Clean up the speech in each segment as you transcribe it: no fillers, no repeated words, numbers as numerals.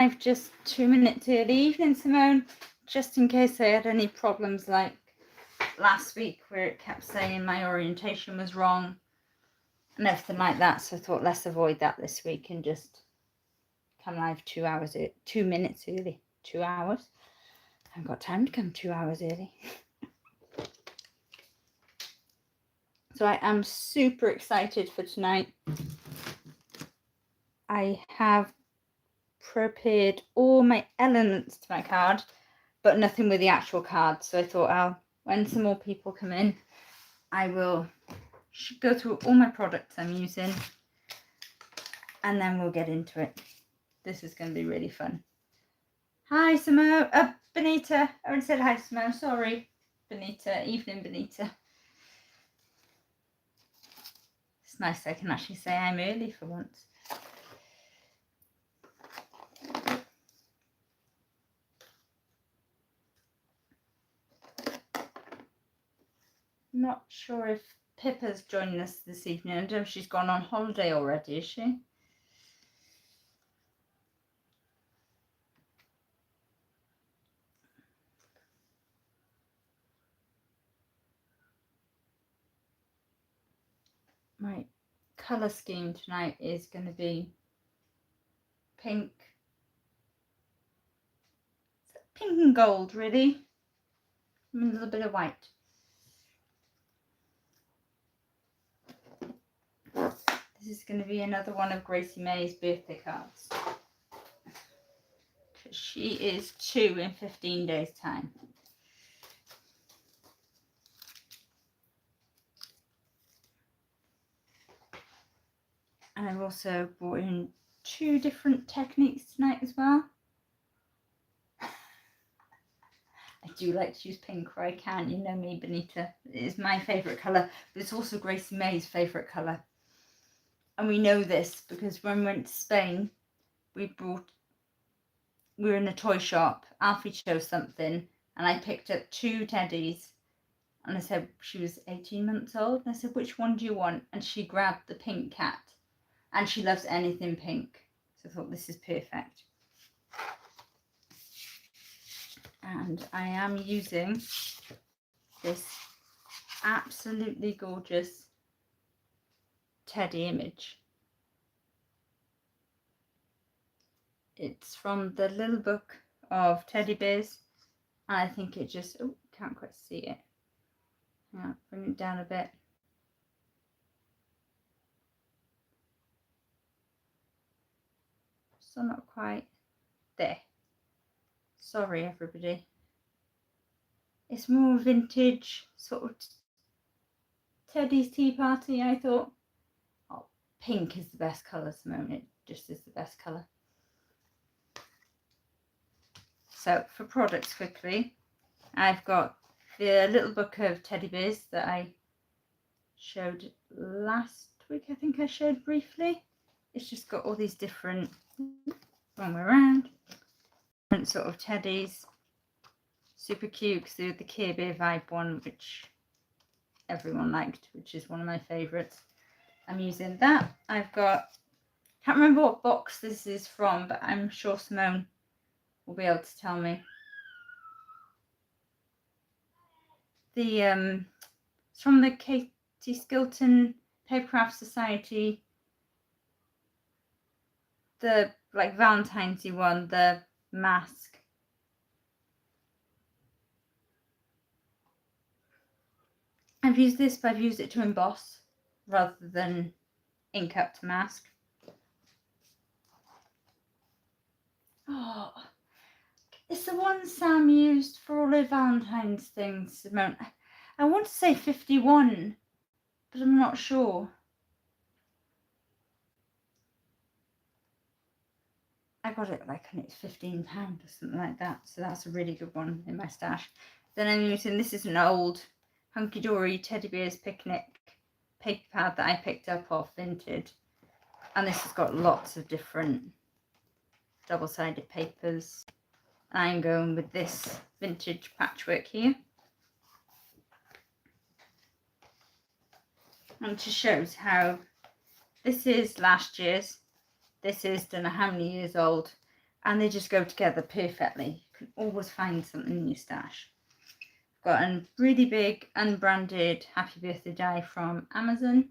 I've just 2 minutes early. Evening, Simone. Just in case I had any problems like last week where it kept saying my orientation was wrong and everything like that. So I thought let's avoid that this week and just come live 2 minutes early. 2 hours. I haven't got time to come 2 hours early. So I am super excited for tonight. I have prepared all my elements to my card, but nothing with the actual card. So I thought when some more people come in, I will go through all my products I'm using and then we'll get into it. This is going to be really fun. Hi, Samo. Benita. I already said hi, Samo. Sorry, Benita. Evening, Benita. It's nice I can actually say I'm early for once. Not sure if Pippa's joining us this evening. I don't know if she's gone on holiday already, is she? My colour scheme tonight is going to be pink. Pink and gold, really. And a little bit of white. This is going to be another one of Gracie May's birthday cards. She is 2 in 15 days' time. And I've also brought in 2 different techniques tonight as well. I do like to use pink where I can, you know me, Benita. It is my favourite colour, but it's also Gracie May's favourite colour. And we know this because when we went to Spain, we were in a toy shop. Alfie chose something and I picked up 2 teddies. And I said, she was 18 months old. And I said, which one do you want? And she grabbed the pink cat. And she loves anything pink. So I thought, this is perfect. And I am using this absolutely gorgeous teddy image. It's from the little book of teddy bears. And I think it just, oh, can't quite see it. Yeah, bring it down a bit. So not quite there. Sorry, everybody. It's more vintage, sort of Teddy's tea party. I thought, oh, pink is the best colour, Simone. It just is the best colour. So for products quickly, I've got the little book of teddy bears that I showed last week. I think I showed briefly. It's just got all these different, one way around, different sort of teddies. Super cute because they're the Care Bear vibe one, which everyone liked, which is one of my favourites. I'm using that. I've got, can't remember what box this is from, but I'm sure Simone will be able to tell me. It's from the Katie Skilton Papercraft Society, the like Valentine's one, the mask. I've used this, but I've used it to emboss rather than ink up to mask. Oh, it's the one Sam used for all her Valentine's things, Simone. I want to say 51, but I'm not sure. I got it like, and it's £15 or something like that. So that's a really good one in my stash. Then I'm using, this is an old Hunkydory Teddy Bears Picnic paper pad that I picked up off Vinted. And this has got lots of different double-sided papers. I'm going with this vintage patchwork here. And to show how this is last year's. This is don't know how many years old. and they just go together perfectly. You can always find something in your stash. I've got a really big unbranded happy birthday die from Amazon.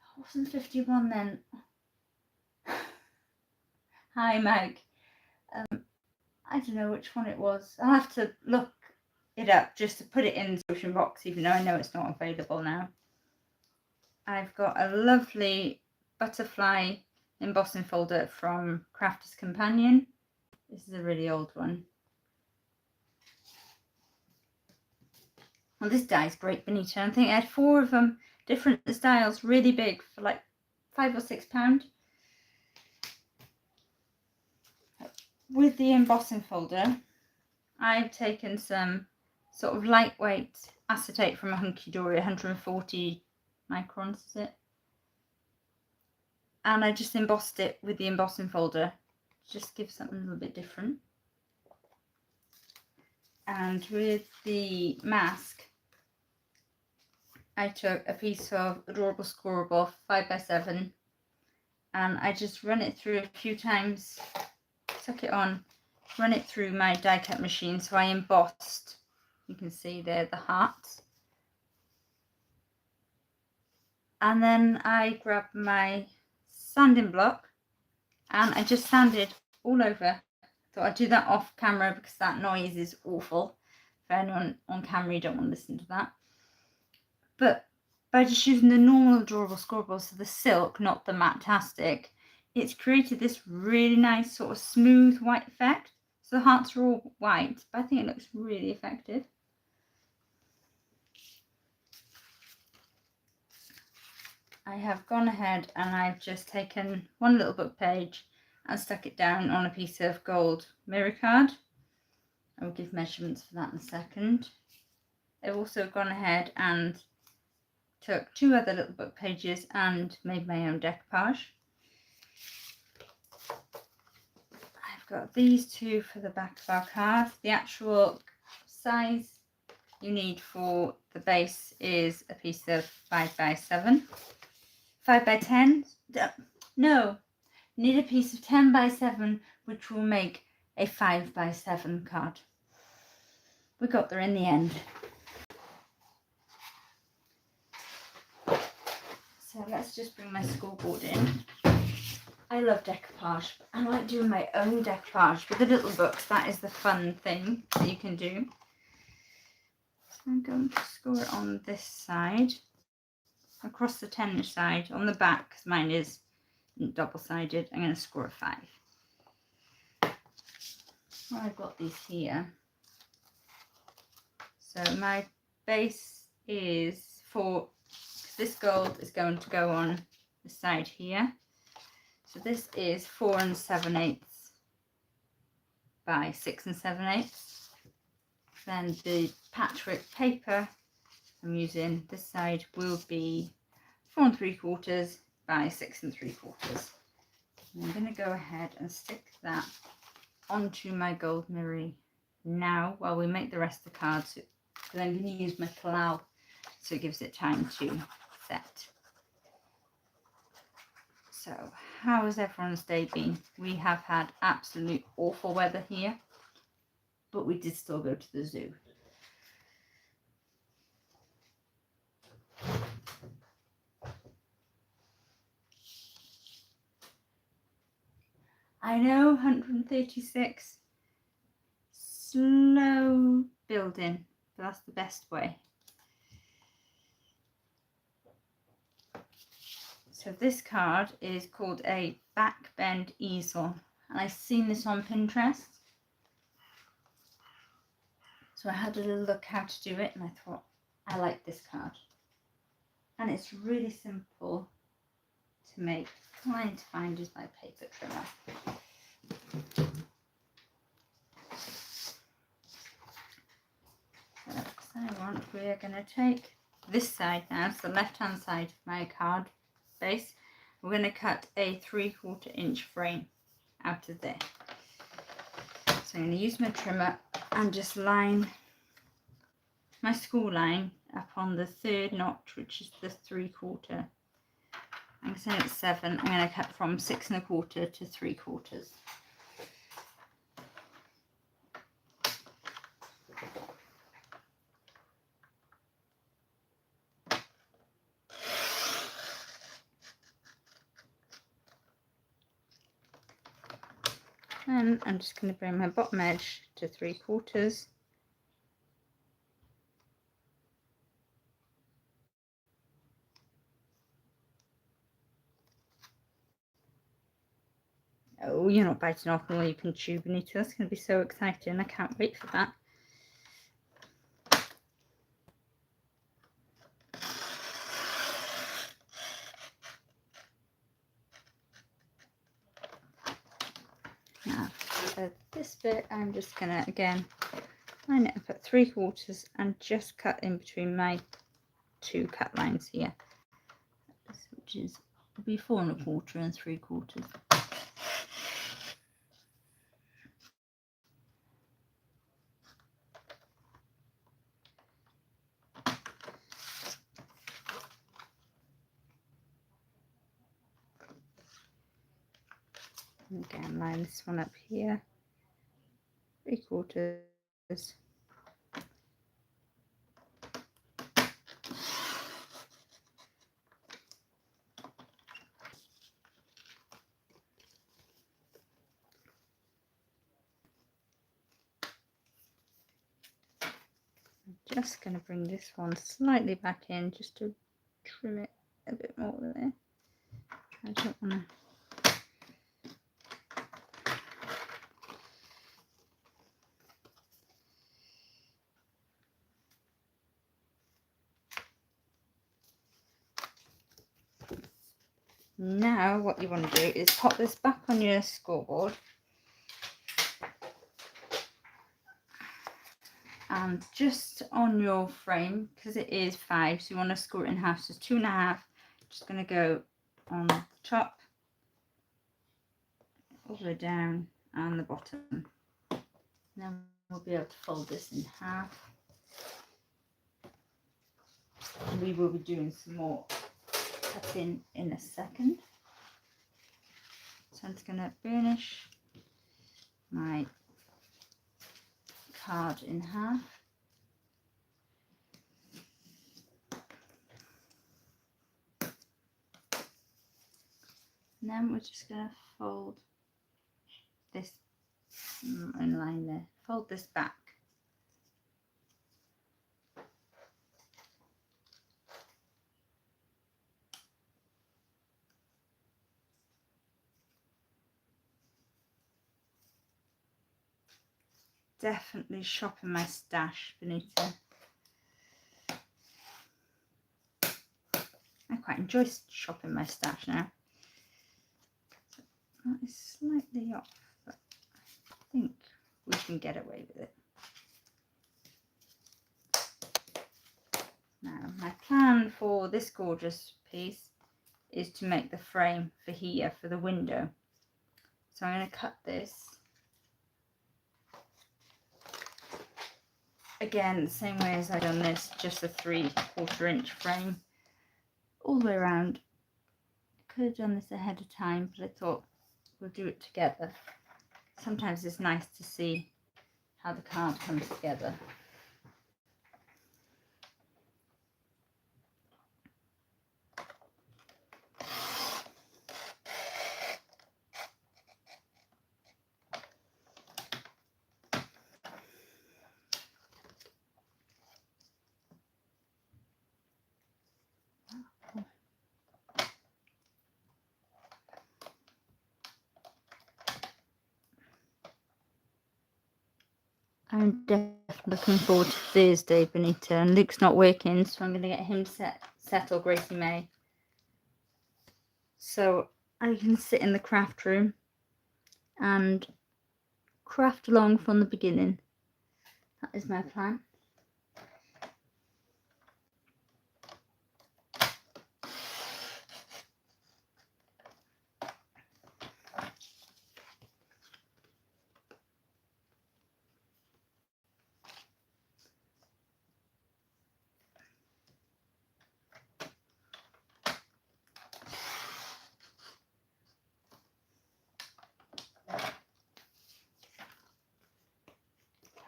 I wasn't 51 then. Hi Mike. I don't know which one it was. I'll have to look it up just to put it in the description box, even though I know it's not available now. I've got a lovely butterfly embossing folder from Crafter's Companion. This is a really old one. Well, this die is great, Benita. I think I had 4 of them, different styles, really big, for like £5 or £6. With the embossing folder, I've taken some sort of lightweight acetate from a Hunkydory, 140 microns is it? And I just embossed it with the embossing folder, just give something a little bit different. And with the mask, I took a piece of adorable scorable 5x7 and I just run it through a few times, tuck it on, run it through my die cut machine. So I embossed, you can see there, the hearts. And then I grabbed my sanding block and I just sanded all over. Thought I'd do that off camera because that noise is awful. For anyone on camera, you don't want to listen to that. But by just using the normal adorable scorable, so the silk, not the matte-tastic, it's created this really nice sort of smooth white effect. So the hearts are all white, but I think it looks really effective. I have gone ahead and I've just taken one little book page and stuck it down on a piece of gold mirror card. I will give measurements for that in a second. I've also gone ahead and took 2 other little book pages and made my own decoupage. I've got these 2 for the back of our card. The actual size you need for the base is a piece of 5x7. 5x10? No, you need a piece of 10x7, which will make a 5x7 card. We got there in the end. So let's just bring my scoreboard in. I love decoupage, but I like doing my own decoupage with the little books. That is the fun thing that you can do. So I'm going to score it on this side, across the 10-inch side, on the back, because mine is double-sided. I'm going to score a 5. Well, I've got these here. So my base is for, this gold is going to go on the side here. So this is 4 7/8 by 6 7/8. Then the patchwork paper I'm using this side will be 4 3/4 by 6 3/4. I'm going to go ahead and stick that onto my gold mirror now while we make the rest of the cards. So I'm going to use my clow so it gives it time to set. So how has everyone's day been? We have had absolute awful weather here, but we did still go to the zoo. I know, 136. Slow building, but that's the best way. So this card is called a back bend easel, and I've seen this on Pinterest. So I had a little look how to do it, and I thought, I like this card. And it's really simple to make. Trying to find is my paper trimmer. So we are going to take this side now, so the left hand side of my card base. We're going to cut a 3/4 inch frame out of there. So I'm going to use my trimmer and just line my school line up on the 3rd notch, which is the 3/4. I'm saying it's 7. I'm going to cut from 6 1/4 to 3/4. And I'm just going to bring my bottom edge to 3/4. Oh, you're not biting off all you can chew, Benita. That's going to be so exciting. I can't wait for that. Now, for this bit, I'm just going to, again, line it up at 3/4 and just cut in between my 2 cut lines here, which is will be 4 1/4 and 3/4. Again, line this one up here, 3/4. I'm just going to bring this one slightly back in just to trim it a bit more there. I don't want to. Now what you want to do is pop this back on your scoreboard and just on your frame, because it is 5, so you want to score it in half, so 2.5. Just going to go on the top, all the way down, and the bottom. Then we'll be able to fold this in half. We will be doing some more cutting in a second. So I'm just going to burnish my card in half. And then we're just going to fold this in line there. Fold this back. Definitely shopping my stash, Benita. I quite enjoy shopping my stash now. That is slightly off, but I think we can get away with it. Now, my plan for this gorgeous piece is to make the frame for here, for the window. So I'm going to cut this. Again, the same way as I've done this, just a 3/4 inch frame all the way around. I could have done this ahead of time, but I thought we'll do it together. Sometimes it's nice to see how the card comes together. I'm definitely looking forward to Thursday, Benita, and Luke's not working, so I'm going to get him to settle Gracie May, so I can sit in the craft room and craft along from the beginning. That is my plan.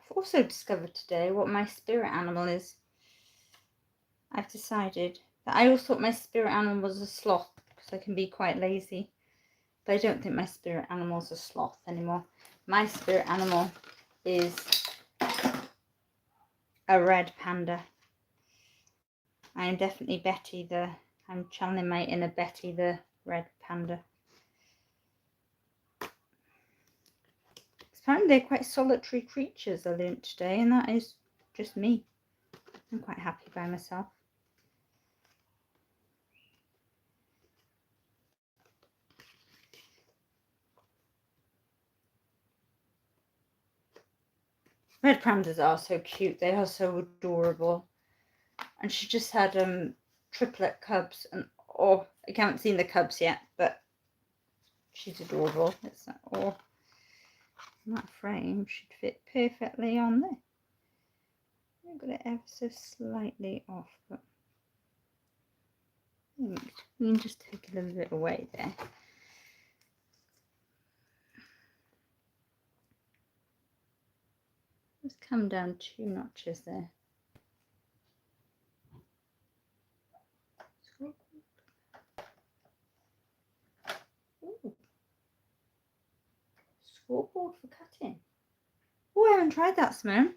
I've also discovered today what my spirit animal is. I've decided that I always thought my spirit animal was a sloth because I can be quite lazy. But I don't think my spirit animal's a sloth anymore. My spirit animal is a red panda. I am definitely Betty I'm channeling my inner Betty the red panda. Apparently they're quite solitary creatures, I learned today, and that is just me. I'm quite happy by myself. Red pandas are so cute. They are so adorable. And she just had triplet cubs, and oh, I haven't seen the cubs yet, but she's adorable. It's that, oh, that frame should fit perfectly on there. I've got it ever so slightly off, but we can just take a little bit away there. Just come down 2 notches there. Ooh. Scoreboard for cutting. Oh, I haven't tried that, Simone.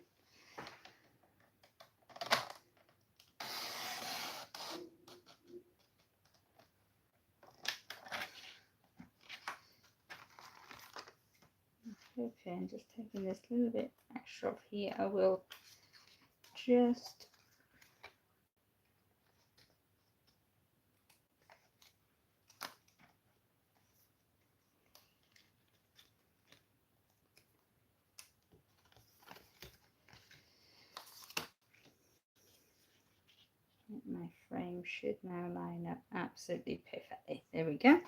Okay, I'm just taking this little bit extra off here. I will just my frame should now line up absolutely perfectly. There we go.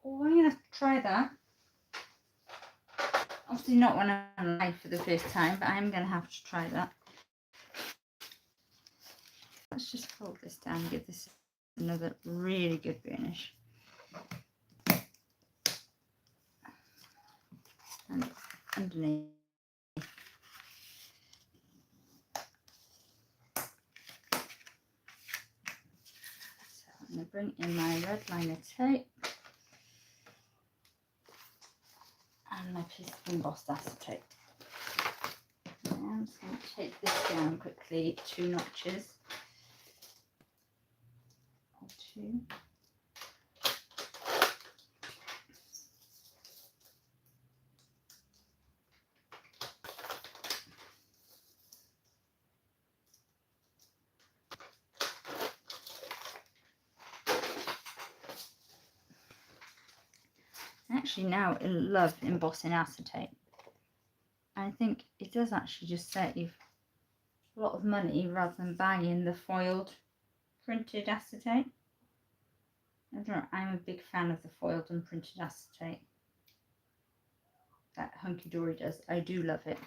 Oh, I'm going to try that. Obviously not when I'm live for the first time, but I'm going to have to try that. Let's just fold this down and give this another really good burnish. And underneath. So I'm going to bring in my red liner tape and my piece of embossed acetate. I'm just going to take this down quickly 2 notches. Or 2. Actually now I love embossing acetate. I think it does actually just save a lot of money rather than buying the foiled printed acetate. I don't know, I'm a big fan of the foiled and printed acetate that Hunkydory does. I do love it.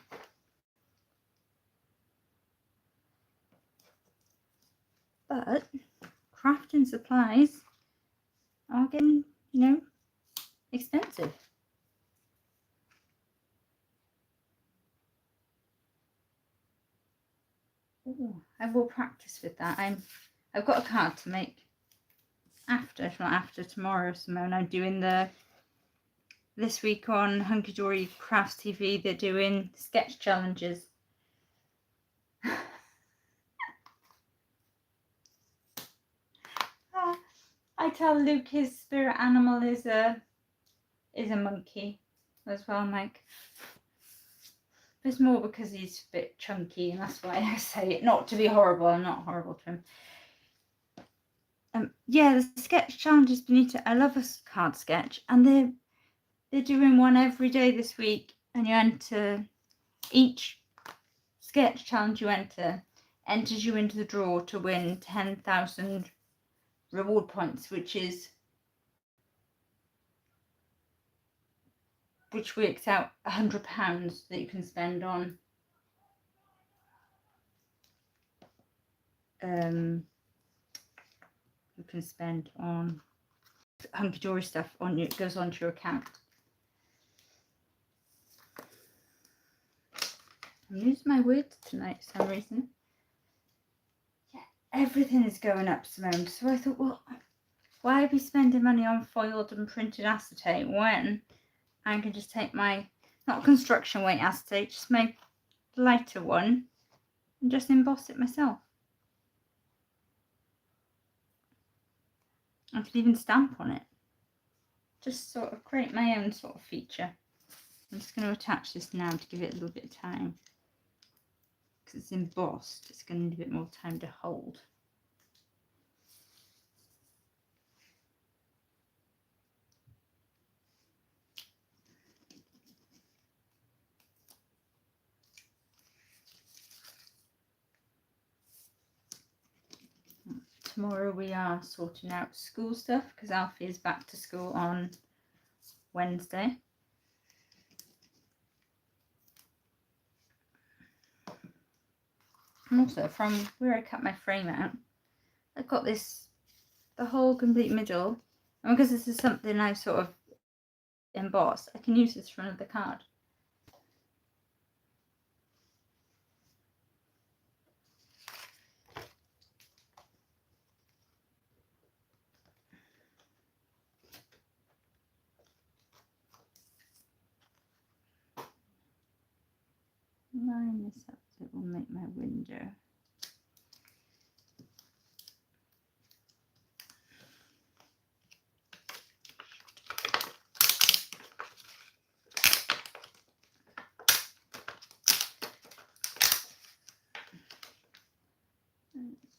But crafting supplies are getting, expensive. Ooh, I will practice with that. I've got a card to make after, if not after tomorrow, Simone. I'm doing this week on Hunkydory Crafts TV, they're doing sketch challenges. I tell Luke his spirit animal is a monkey as well. I'm like, it's more because he's a bit chunky, and that's why I say it. Not to be horrible. I'm not horrible to him. Yeah, the sketch challenges, Benita. I love a card sketch, and they're doing one every day this week, and you enter each sketch challenge you enter enters you into the draw to win 10,000 reward points, which works out £100 that you can spend on Hunkydory stuff on you. It goes onto your account. I'm losing my words tonight for some reason. Yeah, everything is going up, Simone. So I thought, well, why be spending money on foiled and printed acetate when I can just take my, not construction weight acetate, just my lighter one and just emboss it myself. I could even stamp on it. Just sort of create my own sort of feature. I'm just going to attach this now to give it a little bit of time. Because it's embossed, it's going to need a bit more time to hold. Tomorrow we are sorting out school stuff because Alfie is back to school on Wednesday. And also from where I cut my frame out, I've got this, the whole complete middle, and because this is something I sort of embossed, I can use this for another card. Line this up so it will make my window.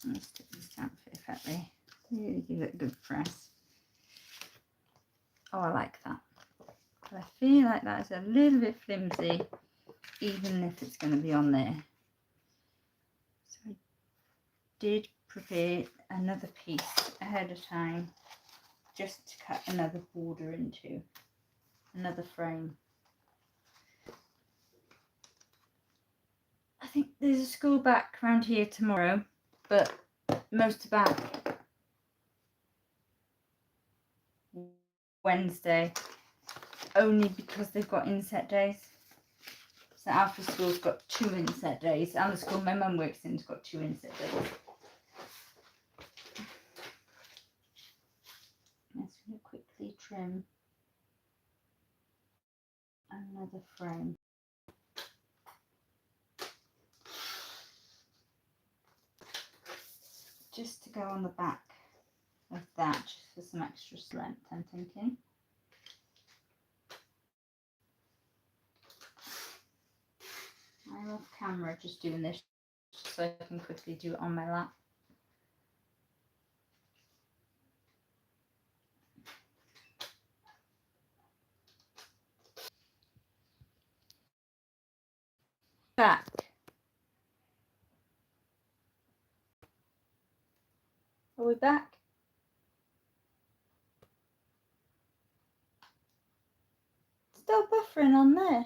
Let's stick the stamp perfectly. Really give it a good press. Oh, I like that. But I feel like that is a little bit flimsy, even if it's going to be on there. So I did prepare another piece ahead of time just to cut another border into, another frame. I think there's a school back around here tomorrow, but most are back Wednesday, only because they've got inset days. So Alpha School's got 2 inset days, and the school my mum works in's got 2 inset days. I'm just going to quickly trim another frame. Just to go on the back of that, just for some extra strength, I'm thinking. I'm off camera just doing this so I can quickly do it on my lap. Back. Are we back? Still buffering on there.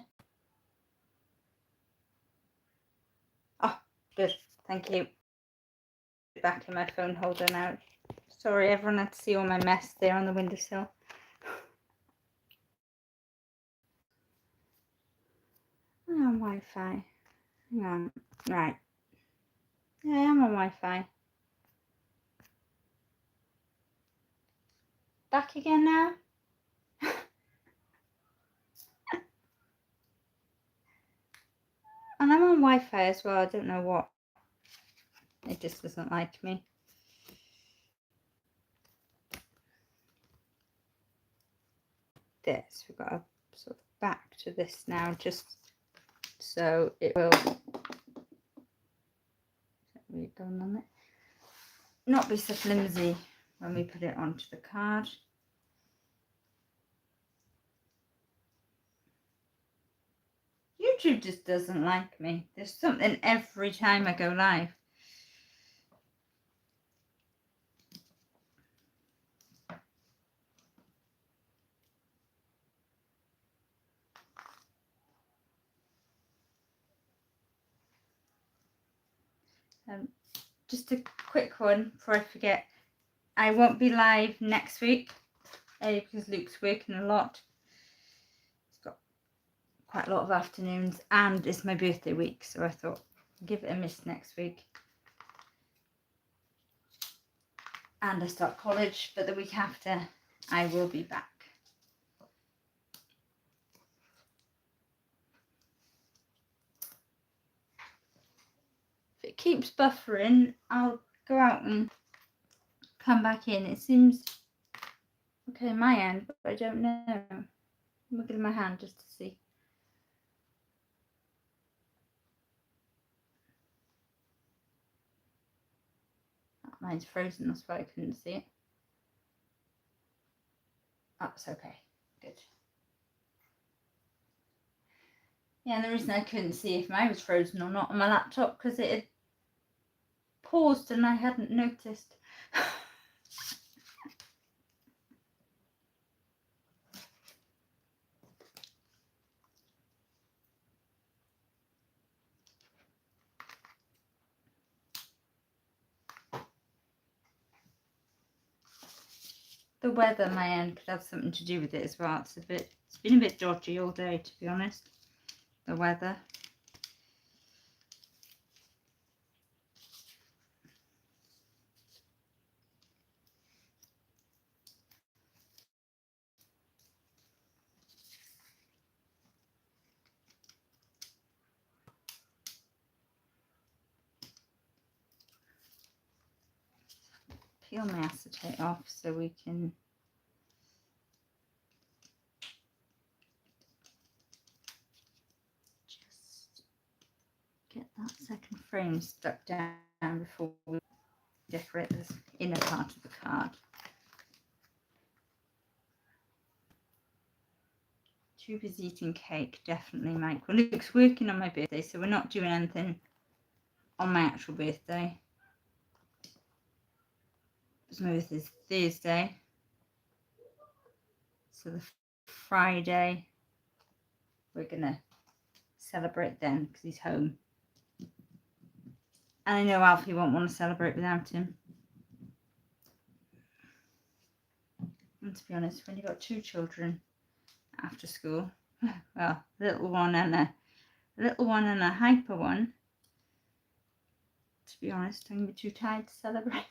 Oh, good. Thank you. Back in my phone holder now. Sorry, everyone had to see all my mess there on the windowsill. I'm on Wi-Fi. Hang on. Right. Yeah, I am on Wi-Fi. Back again now? And I'm on Wi-Fi as well. I don't know what. It just doesn't like me. This. We've got to sort of back to this now, just so it will. Really going on it. Not be so flimsy when we put it onto the card. YouTube just doesn't like me. There's something every time I go live. Just a quick one before I forget. I won't be live next week because Luke's working a lot. He's got quite a lot of afternoons, and it's my birthday week, so I thought I'd give it a miss next week. And I start college, but the week after I will be back. If it keeps buffering, I'll go out and come back in. It seems okay on my end, but I don't know. I'm looking at my hand just to see. Mine's frozen, that's why I couldn't see it. Oh, it's okay. Good. Yeah, and the reason I couldn't see if mine was frozen or not on my laptop, because it had paused and I hadn't noticed. The weather, my end, could have something to do with it as well. It's been a bit dodgy all day, to be honest. The weather. Peel my acetate off so we can just get that second frame stuck down before we decorate this inner part of the card. Too busy eating cake, definitely, Mike. Well, Luke's working on my birthday, so we're not doing anything on my actual birthday. Because my birthday is Thursday. So the Friday, we're going to celebrate then, because he's home. And I know Alfie won't want to celebrate without him. And to be honest, when you've got two children after school, well, a little one and a hyper one, to be honest, I'm going to be too tired to celebrate.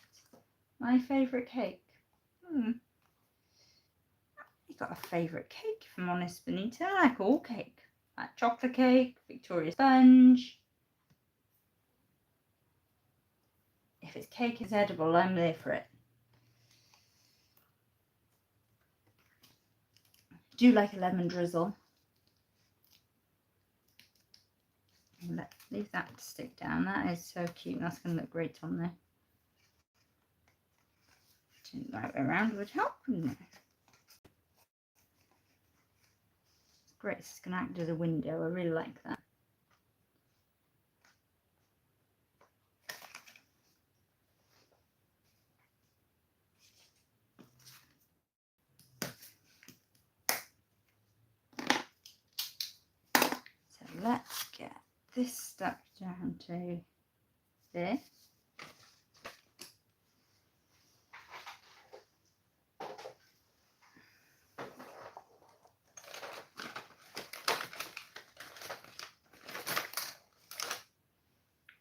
My favourite cake. You've got a favourite cake, if I'm honest, Benita. I like all cake. I like chocolate cake, Victoria sponge. If it's cake is edible, I'm there for it. Do like a lemon drizzle. Leave that to stick down. That is so cute. That's going to look great on there. Turn the right way around would help, wouldn't it? Great. It's going to act as a window. I really like that. So let's get this stuck down to there.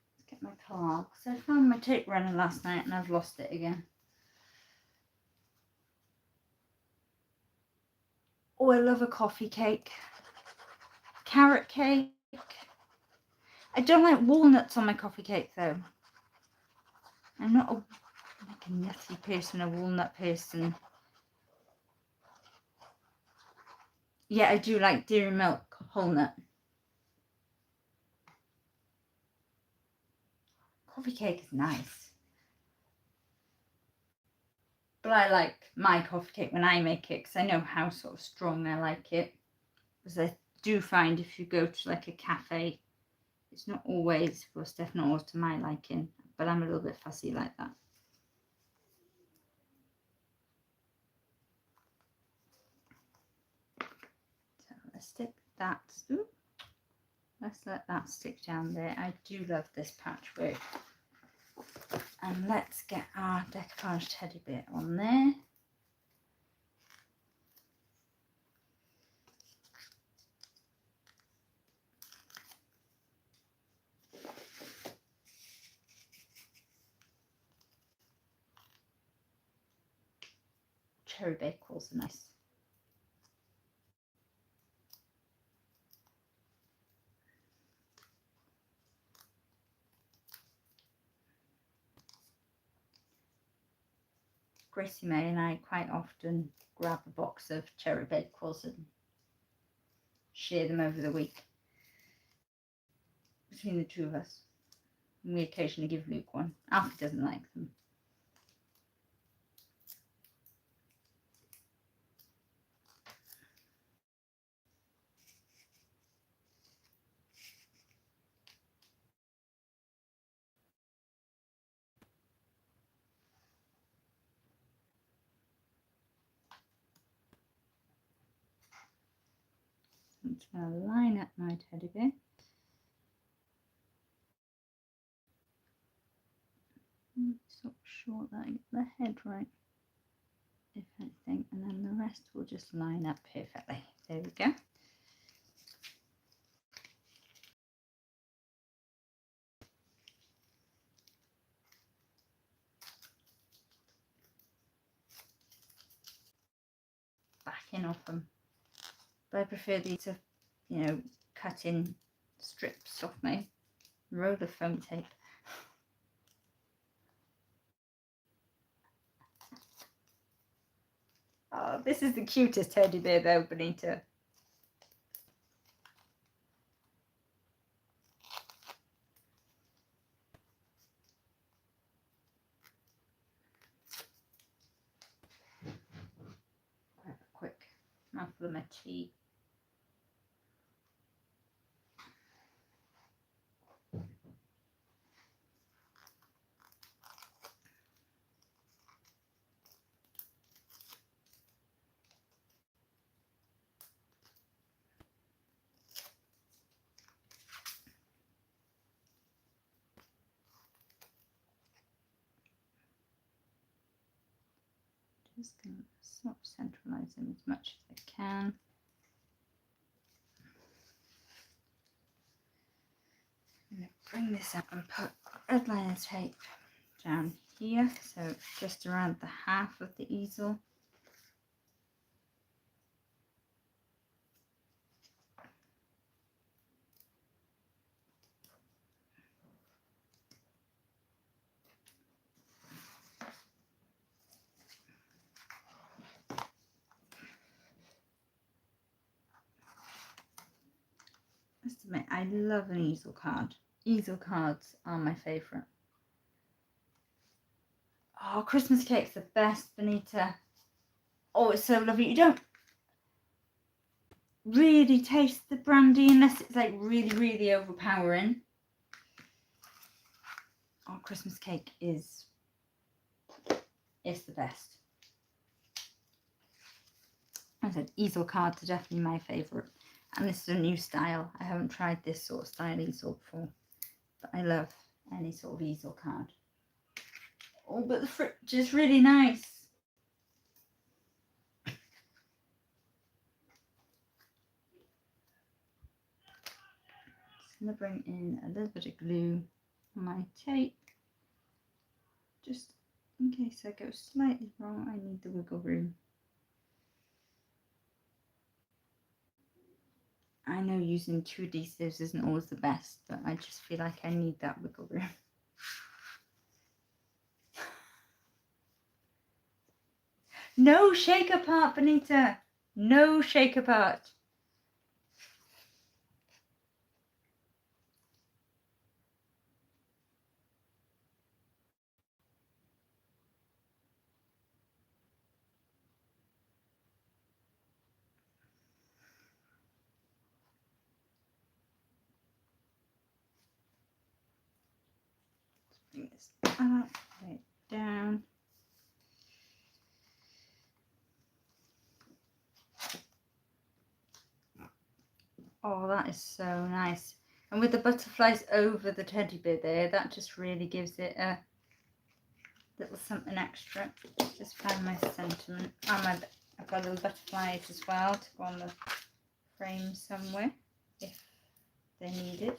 Let's get my card, because I found my tape runner last night and I've lost it again. Oh, I love a coffee cake. Carrot cake. I don't like walnuts on my coffee cake though. I'm not a nutty person, a walnut person. Yeah, I do like dairy milk whole nut. Coffee cake is nice. But I like my coffee cake when I make it, because I know how sort of strong I like it. Because I do find if you go to like a cafe, it's not always, well, it's definitely not always to my liking, but I'm a little bit fussy like that. So let's stick that. Ooh, let's let that stick down there. I do love this patchwork. And let's get our decoupage teddy bear on there. cherry bakewells are nice. Gracie May and I quite often grab a box of cherry bakewells and share them over the week between the two of us. And we occasionally give Luke one. Alfie doesn't like them. I'm just going to line up my teddy bear. So sure that I get the head right, if anything, and then the rest will just line up perfectly. There we go. Backing off them, but I prefer these to, you know, cut in strips off my roll of foam tape. Oh, this is the cutest teddy bear though, Bonita. Grab a quick mouthful of my tea. Just going to sort of centralise them as much as I can. I'm going to bring this up and put red liner tape down here, so just around the half of the easel. Just admit, I love an easel card. Easel cards are my favourite. Oh, Christmas cake's the best, Bonita. Oh, it's so lovely. You don't really taste the brandy unless it's like really, really overpowering. Oh, Christmas cake is the best. As I said, easel cards are definitely my favourite. And this is a new style. I haven't tried this sort of style easel before. But I love any sort of easel card. Oh, but the fridge is really nice. Just going to bring in a little bit of glue on my tape. Just in case I go slightly wrong, I need the wiggle room. I know using two adhesives isn't always the best, but I just feel like I need that wiggle room. No shake apart, Bonita. No shake apart. Bring this up, lay it down. Oh, that is so nice. And with the butterflies over the teddy bear there, that just really gives it a little something extra. Just found my sentiment. And I've got little butterflies as well to go on the frame somewhere if they're needed.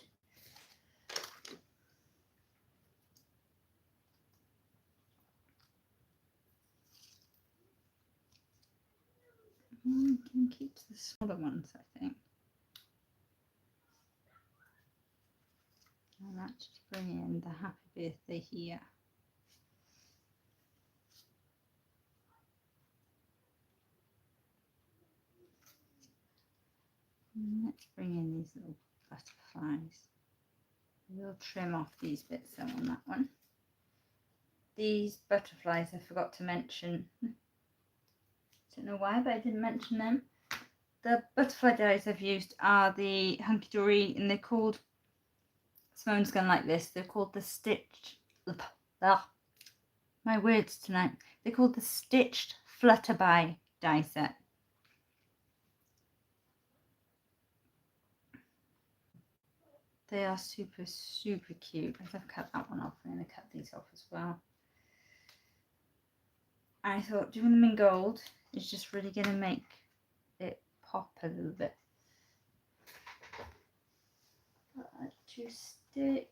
can keep the smaller ones, I think. I'll actually bring in the happy birthday here. And let's bring in these little butterflies. We'll trim off these bits though on that one. These butterflies I forgot to mention. Don't know why, but I didn't mention them. The butterfly dies I've used are the Hunkydory, and they're called, Simone's gonna like this, they're called the stitched, my words tonight, they're called the Stitched Fluttery die set. They are super, super cute. As I've cut that one off, I'm going to cut these off as well. I thought doing them in gold is just really going to make it pop a little bit. But to stick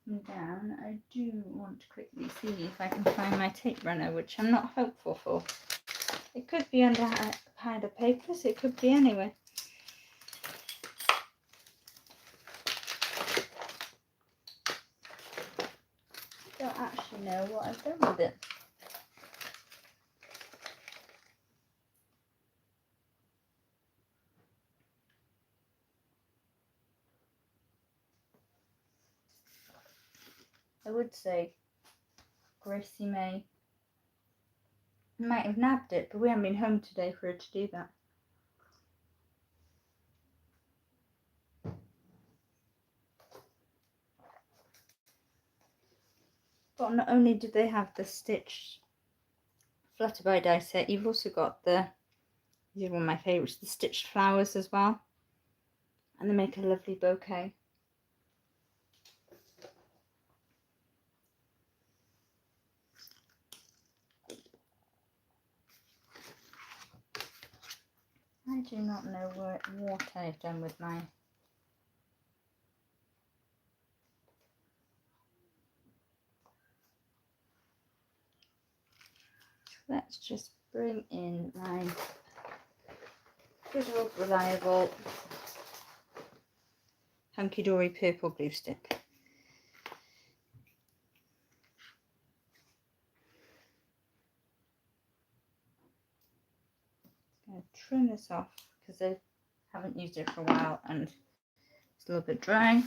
them down, I do want to quickly see if I can find my tape runner, which I'm not hopeful for. It could be under a pile of papers, it could be anywhere. I don't actually know what I've done with it. I would say Gracie May might have nabbed it, but we haven't been home today for her to do that. But not only did they have the stitched fluttery die set, you've also got the, these are one of my favourites, the stitched flowers as well. And they make a lovely bouquet. I do not know what I've done with mine. Let's just bring in my good old reliable Hunkydory purple glue stick. I'm going to trim this off because I haven't used it for a while and it's a little bit dry.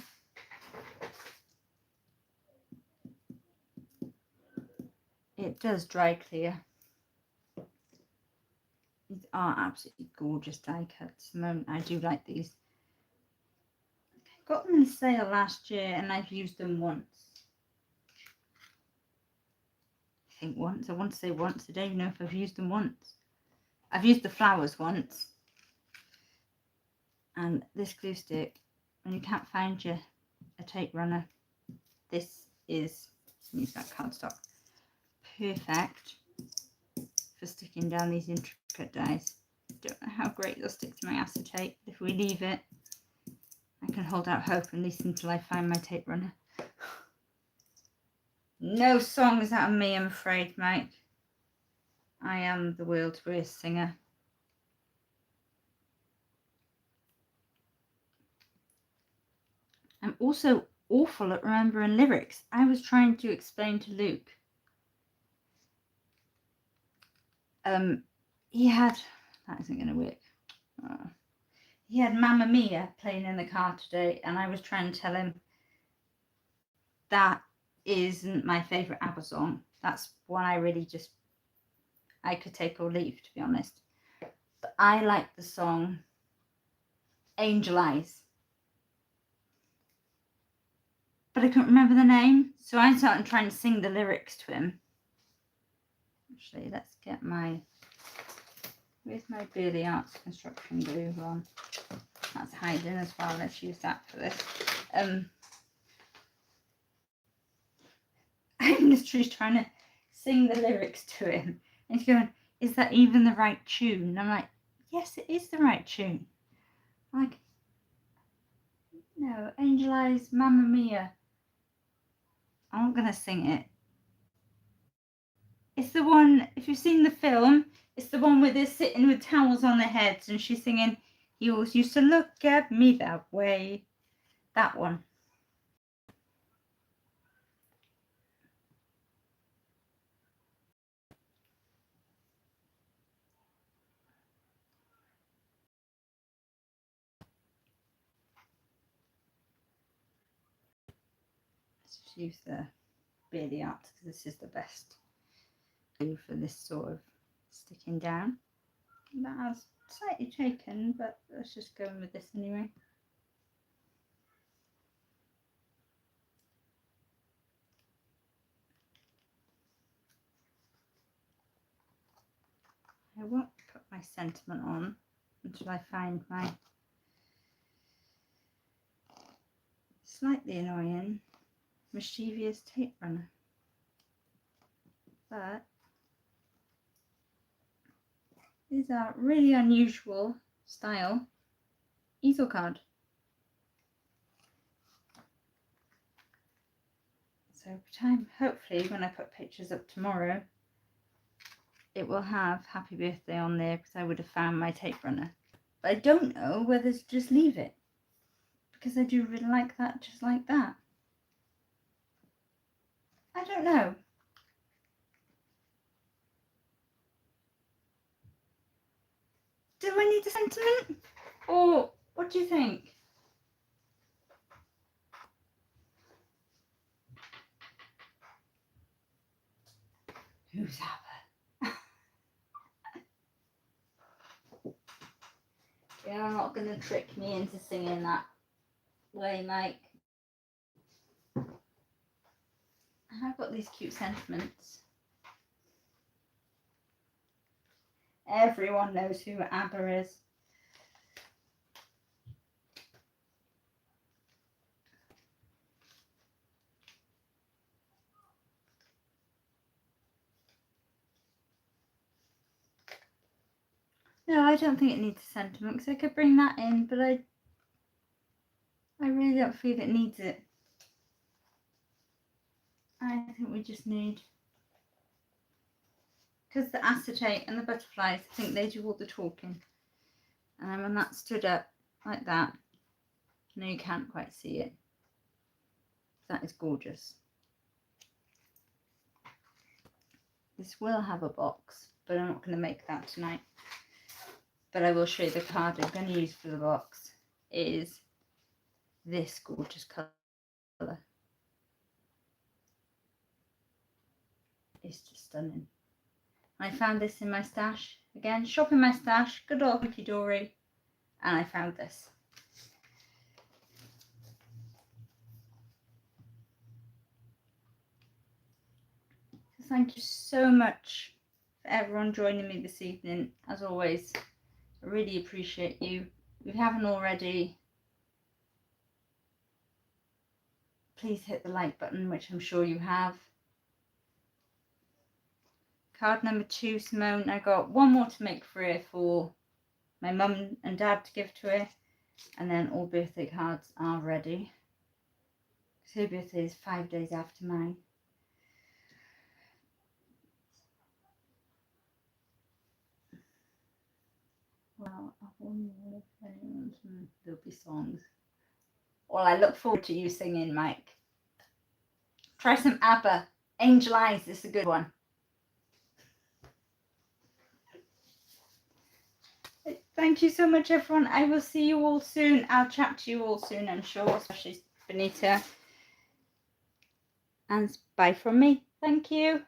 It does dry clear. These are absolutely gorgeous die cuts. I do like these. I got them in sale last year and I've used them once. I think once. I want to say once. I don't even know if I've used them once. I've used the flowers once. And this glue stick, when you can't find a tape runner, this is, use that cardstock, perfect for sticking down these intricate dies. Don't know how great they'll stick to my acetate. If we leave it, I can hold out hope at least until I find my tape runner. No songs out of me, I'm afraid, Mike. I am the world's worst singer. I'm also awful at remembering lyrics. I was trying to explain to Luke. He had, that isn't going to work. He had Mamma Mia playing in the car today, and I was trying to tell him that isn't my favourite ABBA song. That's one I really just, I could take or leave, to be honest. But I like the song Angel Eyes. But I couldn't remember the name, so I started trying to sing the lyrics to him. Actually, let's get my, where's my Burley Arts construction glue on? That's hiding as well. Let's use that for this. I'm literally trying to sing the lyrics to him, and he's going, "Is that even the right tune?" And I'm like, "Yes, it is the right tune." I'm like, no, Angel Eyes, Mamma Mia. I'm not gonna sing it. It's the one, if you've seen the film, It's the one where they're sitting with towels on their heads and she's singing, "He always used to look at me that way." That one. Let's just use the Beardy Art because this is the best glue for this sort of sticking down. That has slightly taken, but let's just go in with this anyway. I won't put my sentiment on until I find my slightly annoying mischievous tape runner. But these are really unusual style easel card. So hopefully when I put pictures up tomorrow, it will have happy birthday on there because I would have found my tape runner. But I don't know whether to just leave it because I do really like that, just like that. I don't know. Do I need a sentiment? Or what do you think? Who's Abba? You're not going to trick me into singing that way, Mike. I've got these cute sentiments. Everyone knows who ABBA is. No, I don't think it needs a sentiment because I could bring that in, but I really don't feel it needs it. I think we just need, because the acetate and the butterflies, I think they do all the talking. And then when that stood up like that, no, you can't quite see it. That is gorgeous. This will have a box, but I'm not going to make that tonight. But I will show you the card I'm going to use for the box. It is this gorgeous colour. It's just stunning. I found this in my stash. Again, shopping my stash, good old Hunkydory, and I found this. So thank you so much for everyone joining me this evening. As always, I really appreciate you. If you haven't already, please hit the like button, which I'm sure you have. Card number 2, Simone. I got one more to make for her for my mum and dad to give to her. And then all birthday cards are ready. Her birthday is 5 days after mine. Well, I wonder if anyone's... There'll be songs. Well, I look forward to you singing, Mike. Try some ABBA. Angel Eyes is a good one. Thank you so much, everyone. I will see you all soon. I'll chat to you all soon, I'm sure, especially Benita. And bye from me. Thank you.